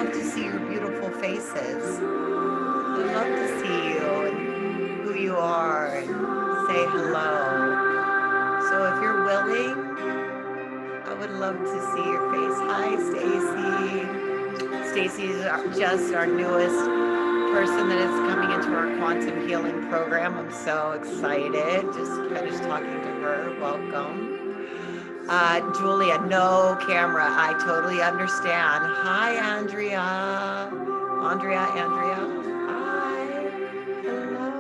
love to see your beautiful faces. I love to see you and who you are and say hello. So if you're willing, I would love to see your face. Hi, Stacy. Stacy is just our newest person that is coming into our quantum healing program. I'm so excited. Just finished talking to her. Welcome. Julia, no camera. I totally understand. Hi, Andrea. Andrea. Hi. Hello.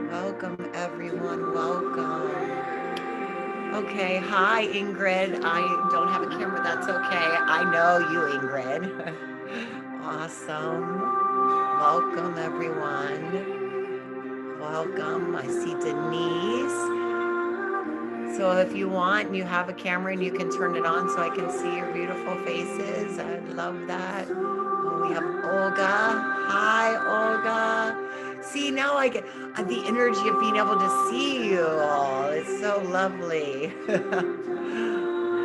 Welcome, everyone. Welcome. Okay. Hi, Ingrid. I don't have a camera. That's okay. I know you, Ingrid. Awesome. Welcome, everyone. Welcome. I see Denise. So if you want and you have a camera and you can turn it on so I can see your beautiful faces, I'd love that. Oh, we have Olga. Hi, Olga. See, now I get the energy of being able to see you all. It's so lovely.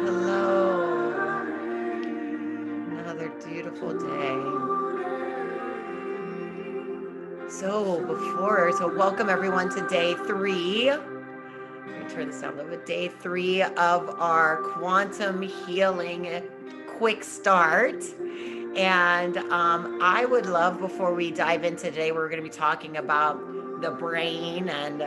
Hello. Another beautiful day. So welcome everyone to day 3. Let me turn this down a little bit. Day 3 of our quantum healing quick start. And I would love, before we dive into today, we're going to be talking about the brain and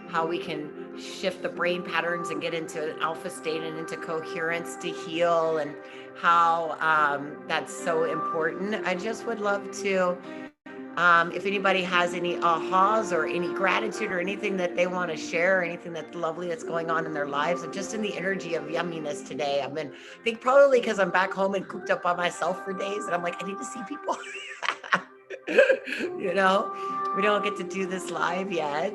how we can shift the brain patterns and get into an alpha state and into coherence to heal, and how that's so important. I just would love to, if anybody has any ahas or any gratitude or anything that they want to share, or anything that's lovely that's going on in their lives, and just in the energy of yumminess today. I think probably because I'm back home and cooped up by myself for days, and I'm like, I need to see people. you know, we don't get to do this live yet.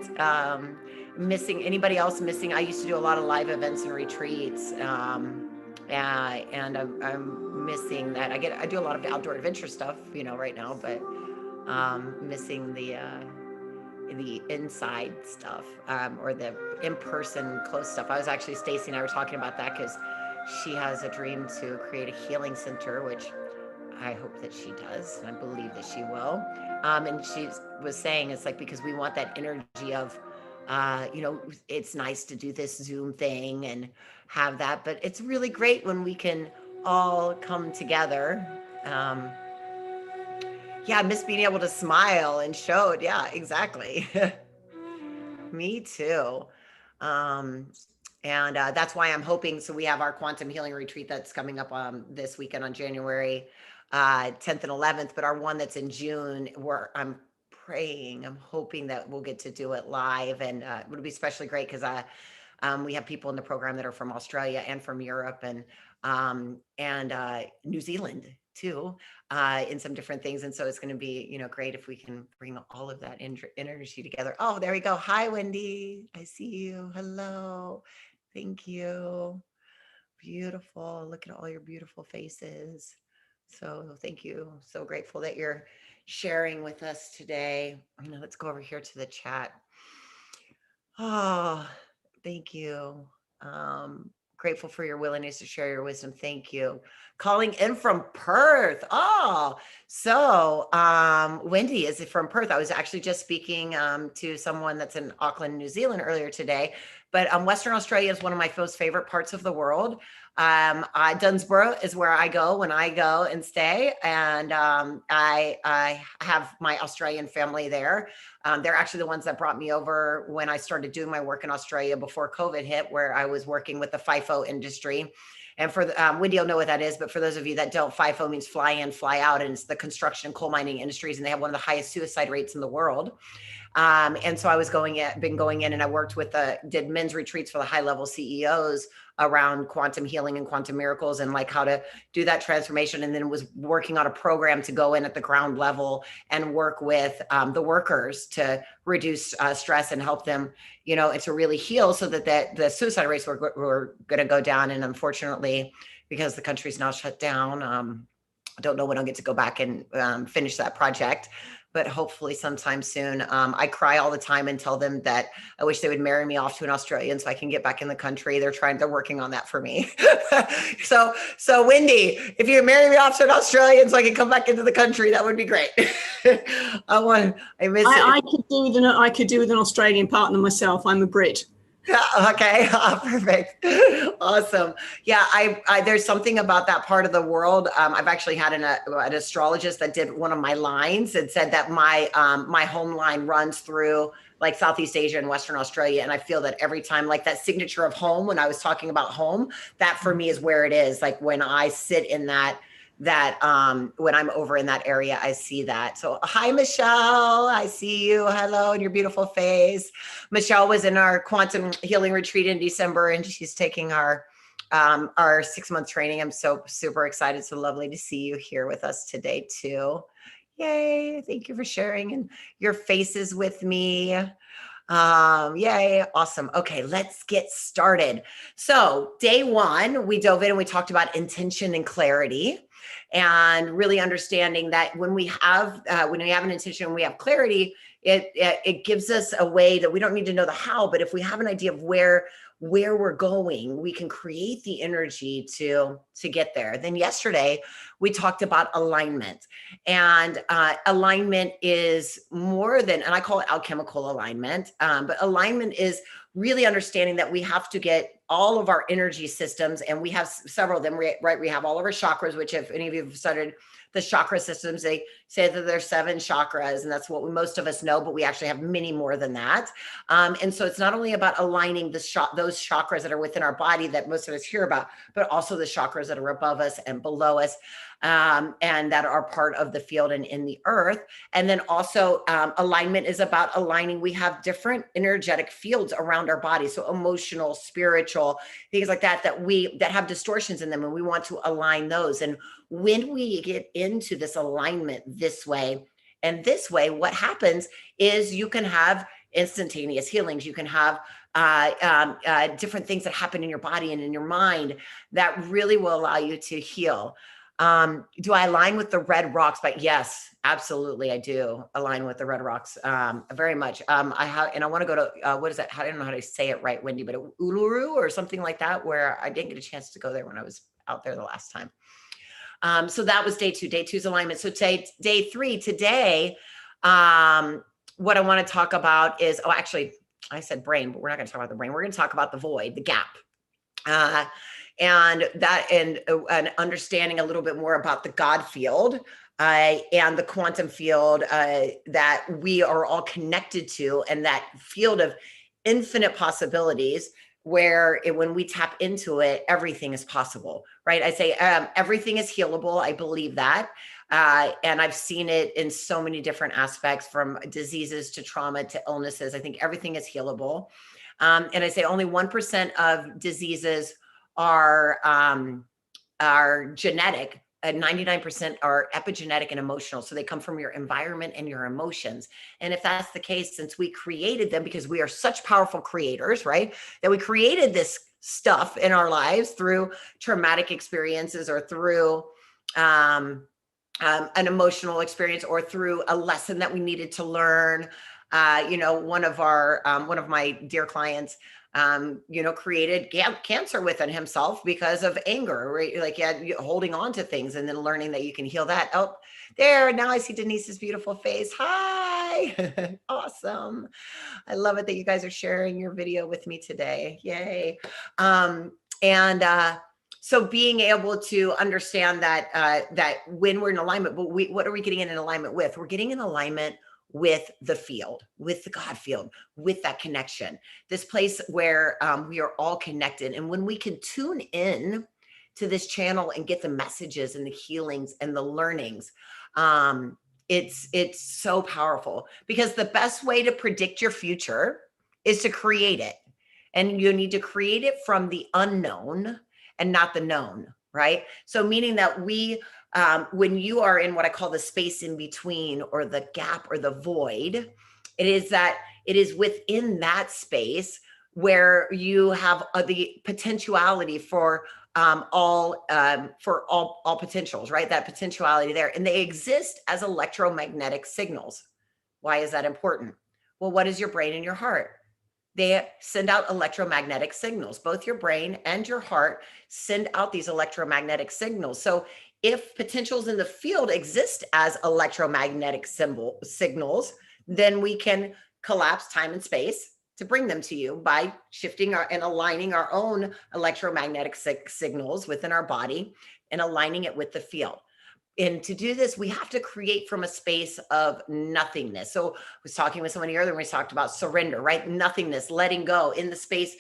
Missing anybody else missing? I used to do a lot of live events and retreats. And I'm missing that. I do a lot of outdoor adventure stuff, right now, but missing the inside stuff, or the in-person close stuff. I was actually, Stacy and I were talking about that because she has a dream to create a healing center, which I hope that she does, and I believe that she will. And she was saying it's like, because we want that energy of, it's nice to do this Zoom thing and have that, but it's really great when we can all come together. Um, yeah, I miss being able to smile and show it. Yeah, exactly. Me too. Um, and that's why I'm hoping. So we have our quantum healing retreat that's coming up this weekend on January 10th and 11th, but our one that's in June, where I'm hoping that we'll get to do it live, and it would be especially great because we have people in the program that are from Australia and from Europe, and New Zealand too, in some different things. And so it's going to be, great if we can bring all of that energy together. Oh, there we go. Hi, Wendy. I see you. Hello. Thank you. Beautiful. Look at all your beautiful faces. So thank you. So grateful that you're sharing with us today. Let's go over here to the chat. Oh, thank you. Grateful for your willingness to share your wisdom. Thank you. Calling in from Perth. Oh, so Wendy is from Perth. I was actually just speaking to someone that's in Auckland, New Zealand earlier today. But Western Australia is one of my most favorite parts of the world. Dunsborough is where I go when I go and stay. And I have my Australian family there. They're actually the ones that brought me over when I started doing my work in Australia before COVID hit, where I was working with the FIFO industry. And for Wendy, you'll know what that is, but for those of you that don't, FIFO means fly in, fly out, and it's the construction and coal mining industries, and they have one of the highest suicide rates in the world. And so I was been going in, and I worked with did men's retreats for the high level CEOs around quantum healing and quantum miracles, and like how to do that transformation. And then was working on a program to go in at the ground level and work with the workers to reduce stress and help them, and to really heal, so that the suicide rates were going to go down. And unfortunately, because the country's now shut down, don't know when I'll get to go back and finish that project, but hopefully sometime soon. I cry all the time and tell them that I wish they would marry me off to an Australian so I can get back in the country. They're working on that for me. So Wendy, if you marry me off to an Australian so I can come back into the country, that would be great. I miss it. I could do with an Australian partner myself. I'm a Brit. Okay. Perfect. Awesome. Yeah. There's something about that part of the world. I've actually had an astrologist that did one of my lines and said that my home line runs through like Southeast Asia and Western Australia. And I feel that every time, like that signature of home, when I was talking about home, that for me is where it is. Like when I sit in that when I'm over in that area, I see that. So hi, Michelle, I see you. Hello, and your beautiful face. Michelle was in our quantum healing retreat in December, and she's taking our 6-month training. I'm so super excited. So lovely to see you here with us today too. Yay. Thank you for sharing and your faces with me. Yay. Awesome. Okay, let's get started. So day 1, we dove in and we talked about intention and clarity, and really understanding that when we have an intention and we have clarity, it gives us a way that we don't need to know the how, but if we have an idea of where we're going, we can create the energy to get there. Then yesterday we talked about alignment, and alignment is more than, and I call it alchemical alignment, but alignment is really understanding that we have to get all of our energy systems, and we have several of them, right? We have all of our chakras, which if any of you have studied the chakra systems, they say that there's 7 chakras, and that's what most of us know, but we actually have many more than that. And so it's not only about aligning those chakras that are within our body that most of us hear about, but also the chakras that are above us and below us, and that are part of the field and in the earth. And then also alignment is about aligning. We have different energetic fields around our body. So emotional, spiritual, things like that have distortions in them, and we want to align those. And when we get into this alignment this way, what happens is you can have instantaneous healings. You can have different things that happen in your body and in your mind that really will allow you to heal. Do I align with the red rocks? But yes, absolutely. I do align with the red rocks very much. I want to go to, what is that? I don't know how to say it right, Wendy, but Uluru or something like that, where I didn't get a chance to go there when I was out there the last time. So that was day 2. Day 2 is alignment. So day 3 today, what I want to talk about is, actually I said brain, but we're not going to talk about the brain. We're going to talk about the void, the gap. And understanding a little bit more about the God field and the quantum field that we are all connected to, and that field of infinite possibilities where when we tap into it, everything is possible, right? I say everything is healable. I believe that. And I've seen it in so many different aspects, from diseases to trauma to illnesses. I think everything is healable. And I say only 1% of diseases are genetic, 99% are epigenetic and emotional. So they come from your environment and your emotions. And if that's the case, since we created them, because we are such powerful creators, right? That we created this stuff in our lives through traumatic experiences, or through an emotional experience, or through a lesson that we needed to learn. One of my dear clients, created cancer within himself because of anger, right? Like holding on to things, and then learning that you can heal that. Oh, there, now I see Denise's beautiful face. Hi. Awesome. I love it that you guys are sharing your video with me today. Yay. So being able to understand that when we're in alignment, but what are we getting in alignment with? We're getting in alignment with the field, with the God field, with that connection, this place where we are all connected. And when we can tune in to this channel and get the messages and the healings and the learnings, it's so powerful, because the best way to predict your future is to create it. And you need to create it from the unknown and not the known, right? So meaning that when you are in what I call the space in between, or the gap, or the void, it is within that space where you have the potentiality for all potentials, right? That potentiality there, and they exist as electromagnetic signals. Why is that important? Well, what is your brain and your heart? They send out electromagnetic signals. Both your brain and your heart send out these electromagnetic signals. So if potentials in the field exist as electromagnetic signals, then we can collapse time and space to bring them to you by shifting and aligning our own electromagnetic signals within our body and aligning it with the field. And to do this, we have to create from a space of nothingness. So I was talking with someone earlier when we talked about surrender, right? Nothingness, letting go in the space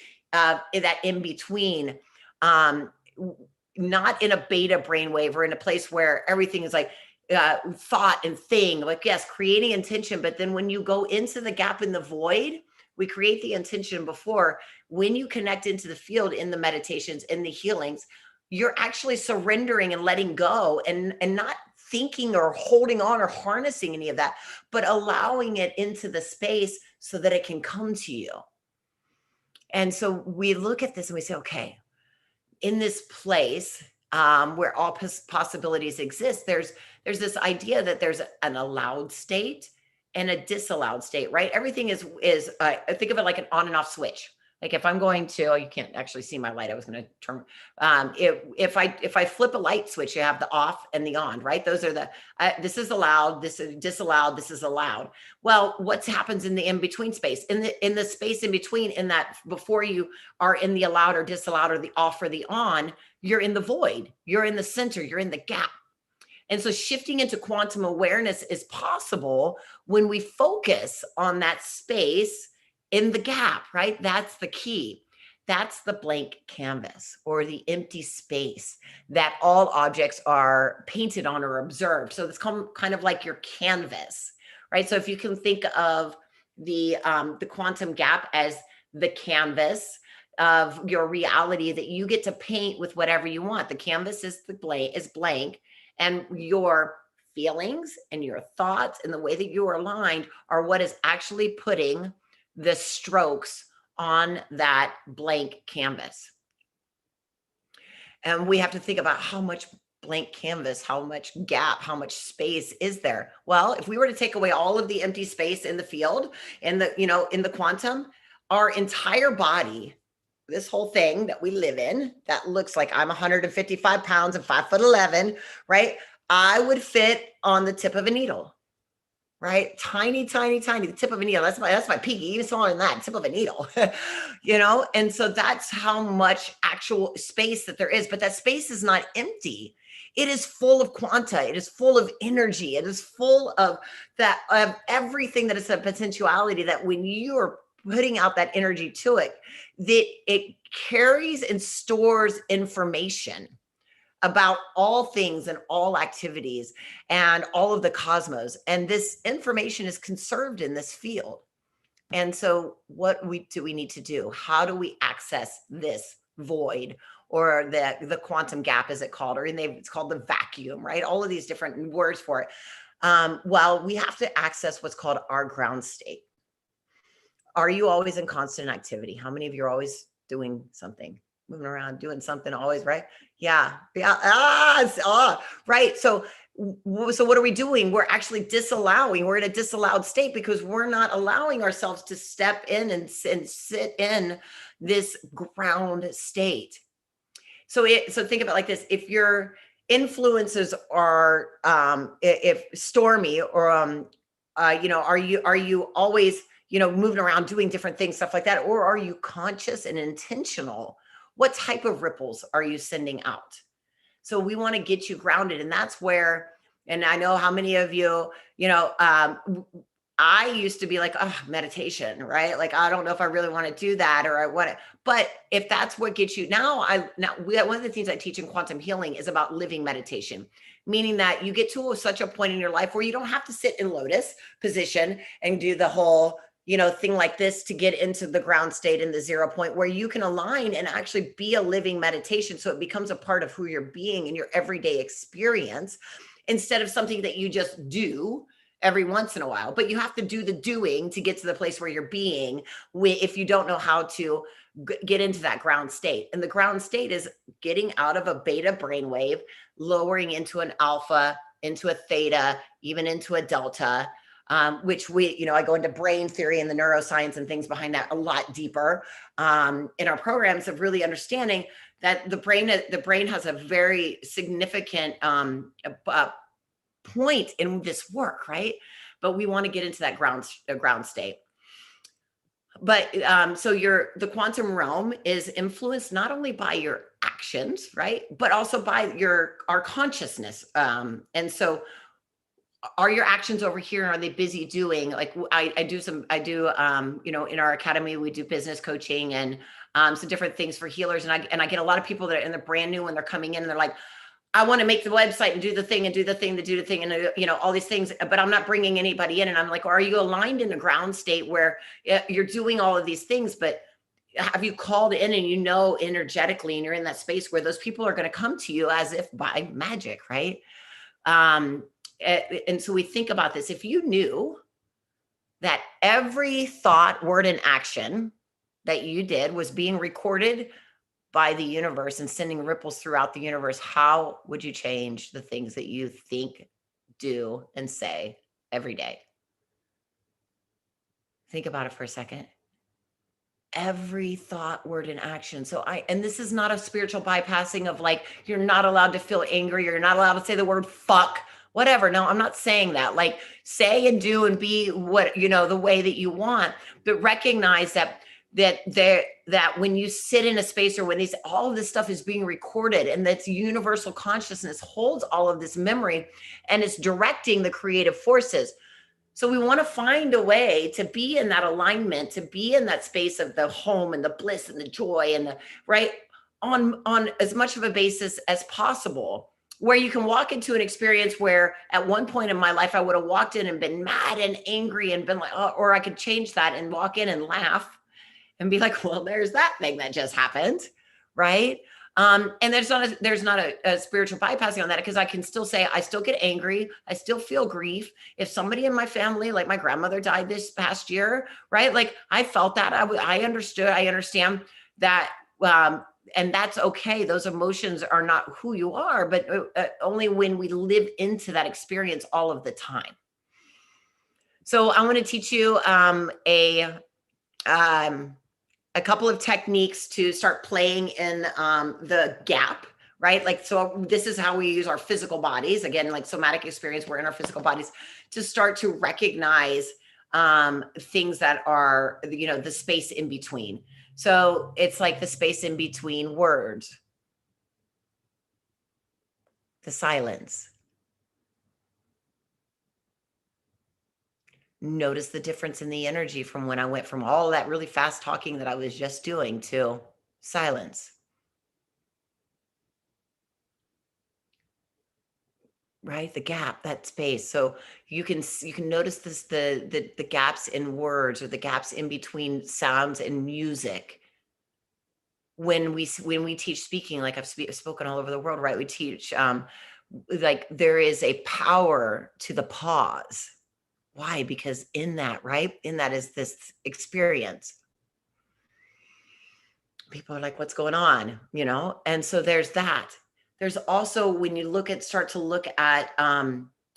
in that in between, not in a beta brainwave or in a place where everything is like thought and thing, like, yes, creating intention. But then when you go into the gap in the void, we create the intention before. When you connect into the field in the meditations, in the healings, you're actually surrendering and letting go and not thinking or holding on or harnessing any of that, but allowing it into the space so that it can come to you. And so we look at this and we say, okay, in this place where all possibilities exist, there's this idea that there's an allowed state and a disallowed state, right? Everything is think of it like an on and off switch. Like if I'm going to, you can't actually see my light. I was going to turn. If I flip a light switch, you have the off and the on, right? Those are the, this is allowed, this is disallowed, this is allowed. Well, what happens in the in-between space? In the space in between, in that before you are in the allowed or disallowed or the off or the on, you're in the void, you're in the center, you're in the gap. And so shifting into quantum awareness is possible when we focus on that space in the gap, right? That's the key. That's the blank canvas or the empty space that all objects are painted on or observed. So it's kind of like your canvas, right? So if you can think of the quantum gap as the canvas of your reality that you get to paint with whatever you want. The canvas is blank, and your feelings and your thoughts and the way that you are aligned are what is actually putting the strokes on that blank canvas. And we have to think about how much blank canvas, how much gap, how much space is there? Well, if we were to take away all of the empty space in the field, in the quantum, our entire body, this whole thing that we live in, that looks like I'm 155 pounds and 5'11", right? I would fit on the tip of a needle. Right? Tiny, tiny, tiny, the tip of a needle. That's my peak, even smaller than that, tip of a needle, And so that's how much actual space that there is, but that space is not empty. It is full of quanta. It is full of energy. It is full of everything that is a potentiality that when you are putting out that energy to it, that it carries and stores information about all things and all activities and all of the cosmos. And this information is conserved in this field. And so what do we need to do? How do we access this void or the quantum gap, as it's called, or it's called the vacuum, right? All of these different words for it. Well, we have to access what's called our ground state. Are you always in constant activity? How many of you are always doing something? Moving around, doing something always, right? Yeah. Right. So what are we doing? We're actually disallowing. We're in a disallowed state because we're not allowing ourselves to step in and sit in this ground state. So think about it like this. If your influences are, if stormy or, are you always, moving around, doing different things, stuff like that? Or are you conscious and intentional? What type of ripples are you sending out? So we want to get you grounded. And that's where, and I know how many of you, I used to be like, oh, meditation, right? Like, I don't know if I really want to do that or I want to, but if that's what gets you one of the things I teach in quantum healing is about living meditation, meaning that you get to such a point in your life where you don't have to sit in lotus position and do the whole, thing like this to get into the ground state in the 0 point, where you can align and actually be a living meditation. So it becomes a part of who you're being in your everyday experience instead of something that you just do every once in a while, but you have to do the doing to get to the place where you're being, if you don't know how to get into that ground state. And the ground state is getting out of a beta brainwave, lowering into an alpha, into a theta, even into a delta, which I go into brain theory and the neuroscience and things behind that a lot deeper in our programs of really understanding that the brain has a very significant point in this work, right? But we want to get into that ground state. But so the quantum realm is influenced not only by your actions, right, but also by our consciousness. And so, are your actions over here? Are they busy doing? Like I do, in our academy we do business coaching and some different things for healers, and I get a lot of people that are in the brand new when they're coming in and they're like, I want to make the website and do the thing and do the thing to do the thing and all these things, but I'm not bringing anybody in. And I'm like, are you aligned in a ground state where you're doing all of these things, but have you called in and energetically, and you're in that space where those people are going to come to you as if by magic, right? And so we think about this. If you knew that every thought, word, and action that you did was being recorded by the universe and sending ripples throughout the universe, how would you change the things that you think, do, and say every day? Think about it for a second. Every thought, word, and action. And this is not a spiritual bypassing of like, you're not allowed to feel angry. You're not allowed to say the word fuck, whatever. No, I'm not saying that. Like, say and do and be what, the way that you want, but recognize that when you sit in a space or when all of this stuff is being recorded, and that's universal consciousness holds all of this memory and it's directing the creative forces. So we want to find a way to be in that alignment, to be in that space of the home and the bliss and the joy and the right on as much of a basis as possible, where you can walk into an experience where at one point in my life, I would have walked in and been mad and angry and been like, oh, or I could change that and walk in and laugh and be like, well, there's that thing that just happened, right? And there's not a spiritual bypassing on that, because I can still say, I still get angry. I still feel grief. If somebody in my family, like my grandmother died this past year, right? Like I felt that, I understand that, and that's okay. Those emotions are not who you are, but only when we live into that experience all of the time. So I want to teach you a couple of techniques to start playing in the gap, right? Like, so this is how we use our physical bodies. Again, like somatic experience, we're in our physical bodies to start to recognize things that are, the space in between. So it's like the space in between words, the silence. Notice the difference in the energy from when I went from all that really fast talking that I was just doing to silence. Right? The gap, that space. So you can notice this, the gaps in words or the gaps in between sounds and music. When we teach speaking, like I've spoken all over the world, right? We teach like there is a power to the pause. Why? Because in that, right? In that is this experience. People are like, what's going on? And so there's that. There's also, when you start to look at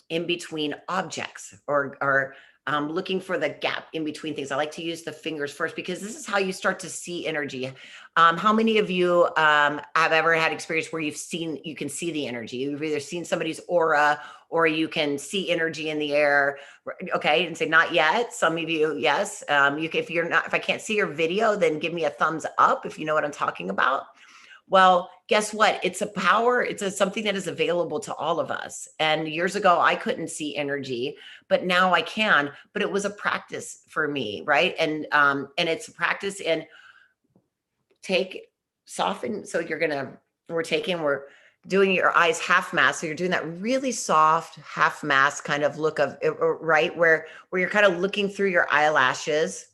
in between objects or looking for the gap in between things. I like to use the fingers first, because this is how you start to see energy. How many of you have ever had experience where you can see the energy? You've either seen somebody's aura or you can see energy in the air. Okay. And say, not yet. Some of you, yes. If I can't see your video, then give me a thumbs up if you know what I'm talking about. Well, guess what? It's a power. It's something that is available to all of us. And years ago, I couldn't see energy, but now I can. But it was a practice for me, right? And it's a practice in soften. So we're doing your eyes half mask. So you're doing that really soft half mask kind of look of right where you're kind of looking through your eyelashes.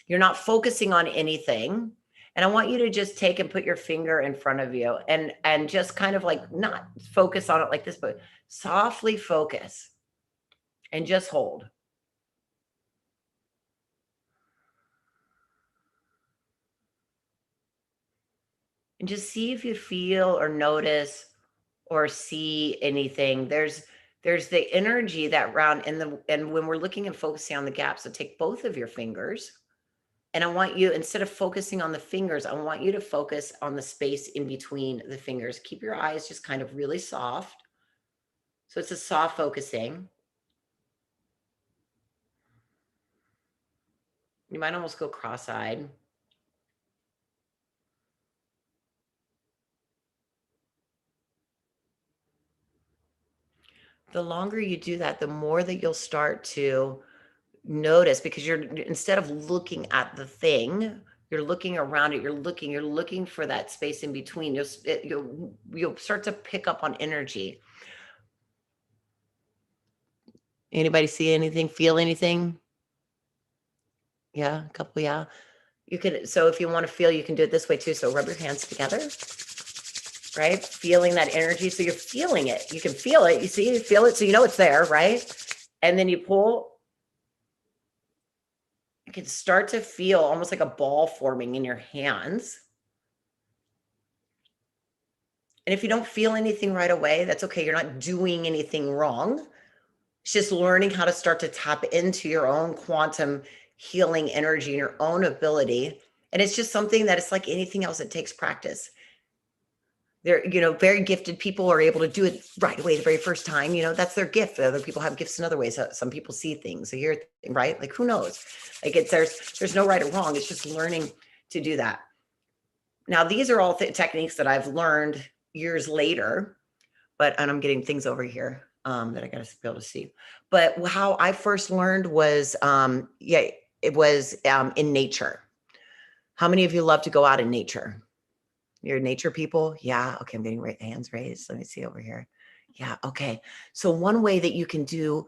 You're not focusing on anything. And I want you to just take and put your finger in front of you and just kind of like not focus on it like this, but softly focus. and just hold. And just see if you feel or notice or see anything. There's the energy that round and when we're looking and focusing on the gap, so take both of your fingers, and I want you, instead of focusing on the fingers, I want you to focus on the space in between the fingers. Keep your eyes just kind of really soft. So it's a soft focusing. You might almost go cross-eyed. The longer you do that, the more that you'll start to notice, because you're, instead of looking at the thing, you're looking around it, you're looking for that space in between. You'll start to pick up on energy. Anybody see anything, feel anything? Yeah, a couple, yeah. You can, so if you want to feel, you can do it this way too. So rub your hands together, right? Feeling that energy. So you're feeling it. You can feel it. You see, you feel it. So you know it's there, right? And then you pull. You can start to feel almost like a ball forming in your hands. And if you don't feel anything right away, that's okay. You're not doing anything wrong. It's just learning how to start to tap into your own quantum healing energy and your own ability. And it's just something that it's like anything else, it takes practice. They're, very gifted people are able to do it right away the very first time. That's their gift. Other people have gifts in other ways. Some people see things, they hear things, right? Like, who knows? Like, there's no right or wrong. It's just learning to do that. Now, these are all techniques that I've learned years later, and I'm getting things over here that I got to be able to see. But how I first learned was, it was in nature. How many of you love to go out in nature? You're nature people? Yeah. Okay. I'm getting hands raised. Let me see over here. Yeah. Okay. So one way that you can do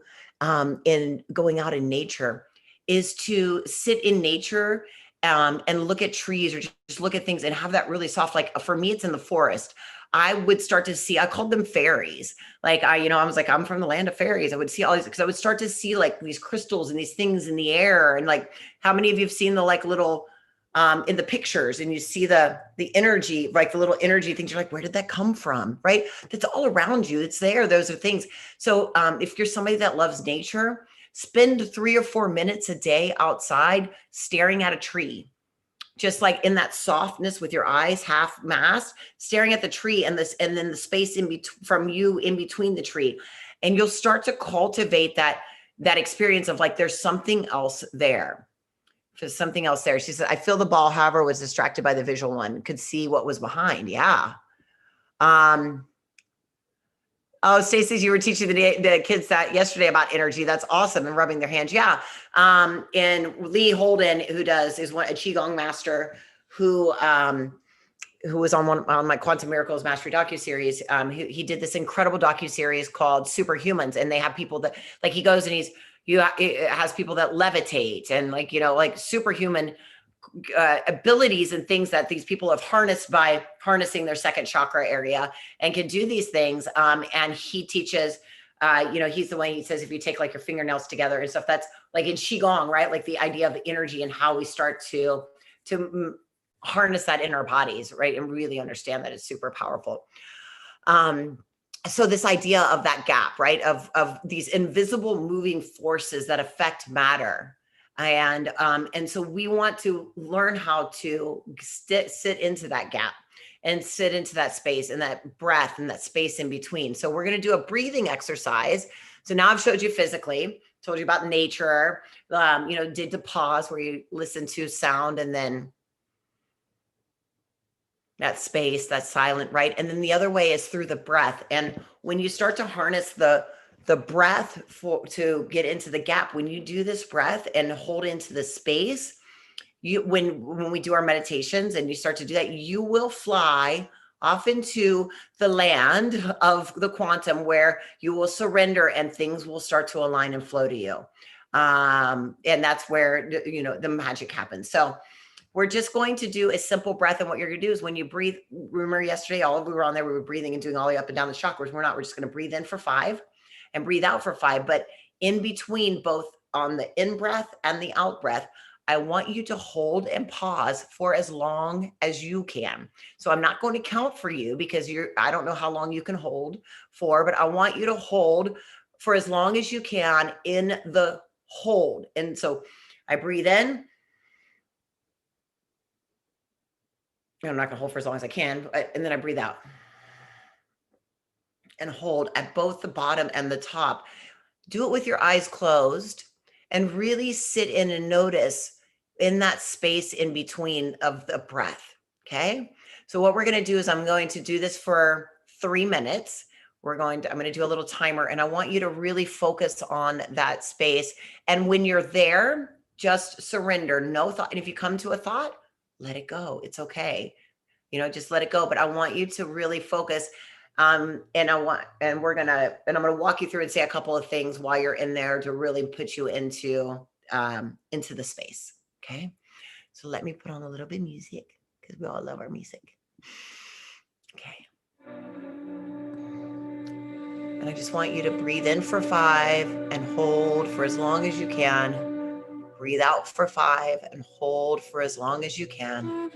in going out in nature is to sit in nature and look at trees or just look at things and have that really soft, like for me, it's in the forest. I would start to see, I called them fairies. Like I was like, I'm from the land of fairies. I would see all these, because I would start to see like these crystals and these things in the air. And like, how many of you have seen the like little, in the pictures, and you see the energy, like the little energy things, you're like, where did that come from? Right? That's all around you. It's there. Those are things. So if you're somebody that loves nature, spend 3 or 4 minutes a day outside staring at a tree, just like in that softness with your eyes half masked, staring at the tree and then the space in between from you in between the tree. And you'll start to cultivate that experience of like, there's something else there. There's something else there. She said, I feel the ball, however, was distracted by the visual one, could see what was behind. Yeah. Oh, Stacey, you were teaching the kids that yesterday about energy. That's awesome. And rubbing their hands. Yeah. And Lee Holden, is a Qigong master who was on my Quantum Miracles Mastery docuseries. He did this incredible docuseries called Superhumans. And they have people that, like, he goes and it has people that levitate and like superhuman abilities and things that these people have harnessed by harnessing their second chakra area and can do these things. And he teaches, he's the one, he says, if you take like your fingernails together and stuff, that's like in Qigong, right? Like the idea of the energy and how we start to harness that in our bodies, right? And really understand that it's super powerful. So this idea of that gap, right? Of these invisible moving forces that affect matter. And so we want to learn how to sit into that gap and sit into that space and that breath and that space in between. So we're going to do a breathing exercise. So now I've showed you physically, told you about nature, did the pause where you listen to sound and then that space, that silent, right? And then the other way is through the breath. And when you start to harness the breath to get into the gap, when you do this breath and hold into the space, when we do our meditations and you start to do that, you will fly off into the land of the quantum where you will surrender and things will start to align and flow to you. And that's where, the magic happens. So we're just going to do a simple breath. And what you're going to do is when you breathe, remember yesterday, we were on there, we were breathing and doing all the up and down the chakras. We're just going to breathe in for 5 and breathe out for 5. But in between both on the in breath and the out breath, I want you to hold and pause for as long as you can. So I'm not going to count for you because I don't know how long you can hold for, but I want you to hold for as long as you can in the hold. And so I breathe in. I'm not going to hold for as long as I can, and then I breathe out and hold at both the bottom and the top. Do it with your eyes closed and really sit in and notice in that space in between of the breath. Okay. So what we're going to do is I'm going to do this for 3 minutes. I'm going to do a little timer, and I want you to really focus on that space. And when you're there, just surrender, no thought. And if you come to a thought, let it go. It's okay. Just let it go. But I want you to really focus. And I'm going to walk you through and say a couple of things while you're in there to really put you into the space. Okay. So let me put on a little bit of music because we all love our music. Okay. And I just want you to breathe in for 5 and hold for as long as you can. Breathe out for 5 and hold for as long as you can.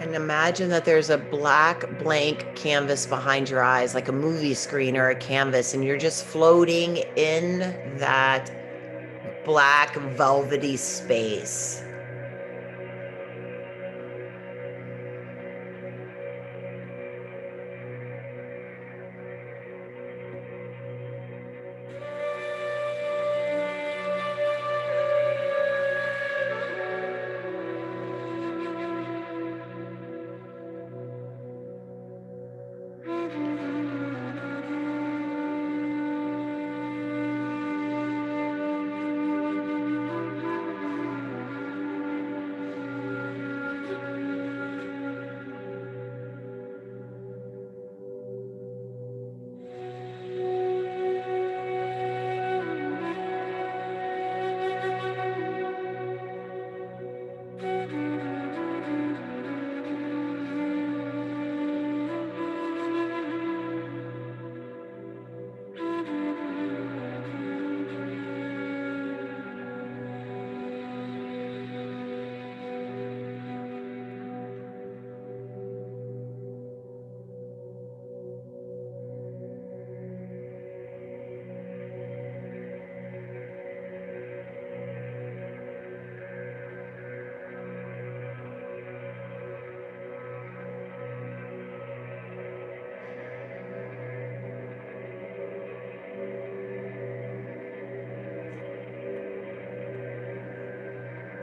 And imagine that there's a black blank canvas behind your eyes, like a movie screen or a canvas, and you're just floating in that black velvety space.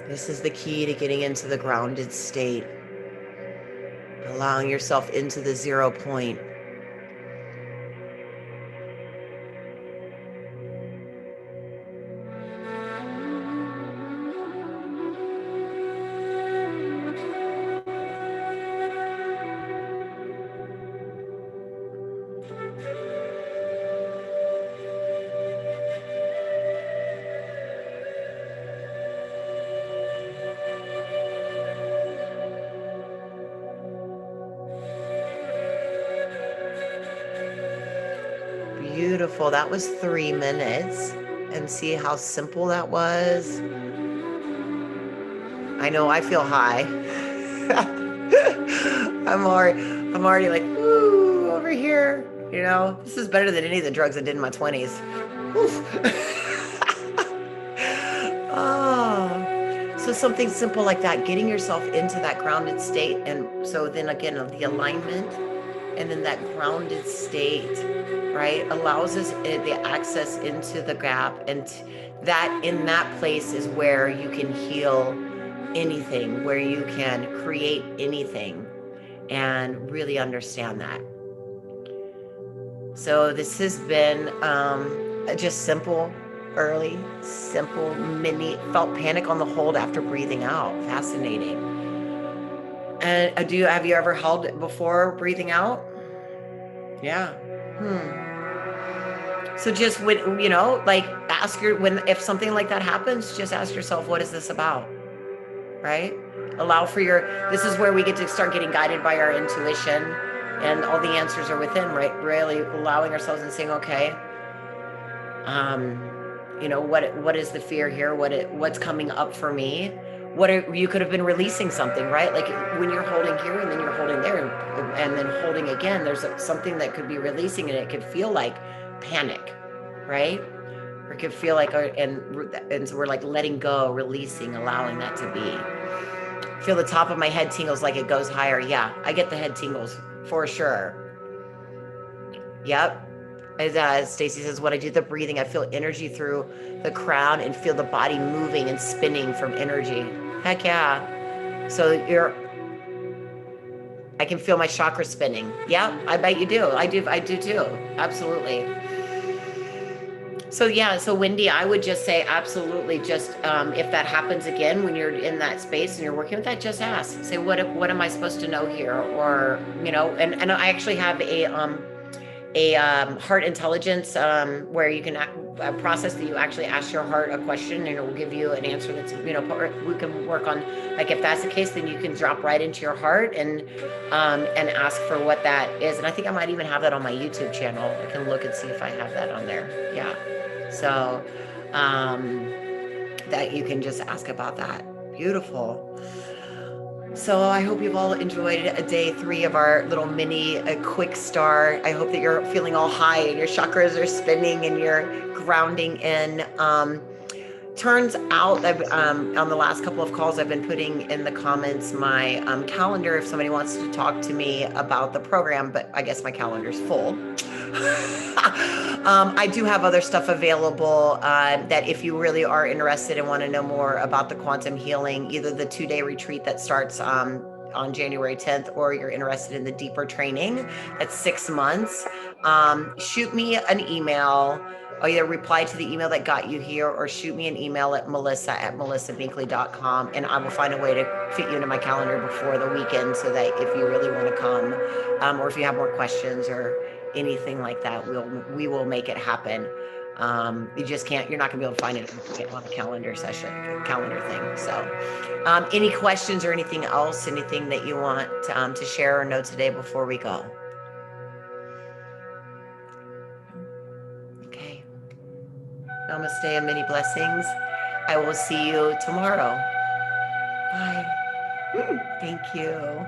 This is the key to getting into the grounded state, allowing yourself into the 0 point. Beautiful. That was 3 minutes. And see how simple that was? I know I feel high. I'm already like, ooh, over here. This is better than any of the drugs I did in my 20s. Oh, so something simple like that, getting yourself into that grounded state. And so then again, the alignment and then that grounded state, right, allows us the access into the gap. And that in that place is where you can heal anything, where you can create anything and really understand that. So this has been just simple, early, simple, mini, felt panic on the hold after breathing out. Fascinating. And have you ever held it before breathing out? Yeah. So just when, like if something like that happens, just ask yourself, what is this about? Right? Allow for this is where we get to start getting guided by our intuition, and all the answers are within, right? Really allowing ourselves and saying, okay, what is the fear here? What's coming up for me? You could have been releasing something, right? Like when you're holding here and then you're holding there and then holding again, there's something that could be releasing, and it could feel like panic, right? Or it could feel like, and so we're like letting go, releasing, allowing that to be. Feel the top of my head tingles like it goes higher. Yeah, I get the head tingles for sure. Yep. As Stacy says, when I do the breathing, I feel energy through the crown and feel the body moving and spinning from energy. Heck yeah. So I can feel my chakra spinning. Yeah, I bet you do. I do too. Absolutely. So Wendy, I would just say absolutely. Just if that happens again when you're in that space and you're working with that, just ask. Say, what am I supposed to know here? Or and I actually have a heart intelligence where you can a process that you actually ask your heart a question and it will give you an answer that's we can work on, like if that's the case, then you can drop right into your heart and ask for what that is. And I think I might even have that on my YouTube channel. I can look and see if I have that on there. Yeah, so that you can just ask about that. Beautiful. So I hope you've all enjoyed day 3 of our little mini quick start. I hope that you're feeling all high and your chakras are spinning and you're grounding in. Turns out that on the last couple of calls, I've been putting in the comments my calendar if somebody wants to talk to me about the program, but I guess my calendar's full. I do have other stuff available that if you really are interested and want to know more about the quantum healing, either the 2-day retreat that starts on January 10th, or you're interested in the deeper training that's 6 months, shoot me an email. Or either reply to the email that got you here or shoot me an email at melissa@melissabinkley.com, and I will find a way to fit you into my calendar before the weekend so that if you really want to come or if you have more questions or anything like that, we will make it happen. You're not gonna be able to find it on a calendar thing. So any questions or anything else, anything that you want to share or know today before we go? Okay. Namaste and many blessings. I will see you tomorrow. Bye. Thank you.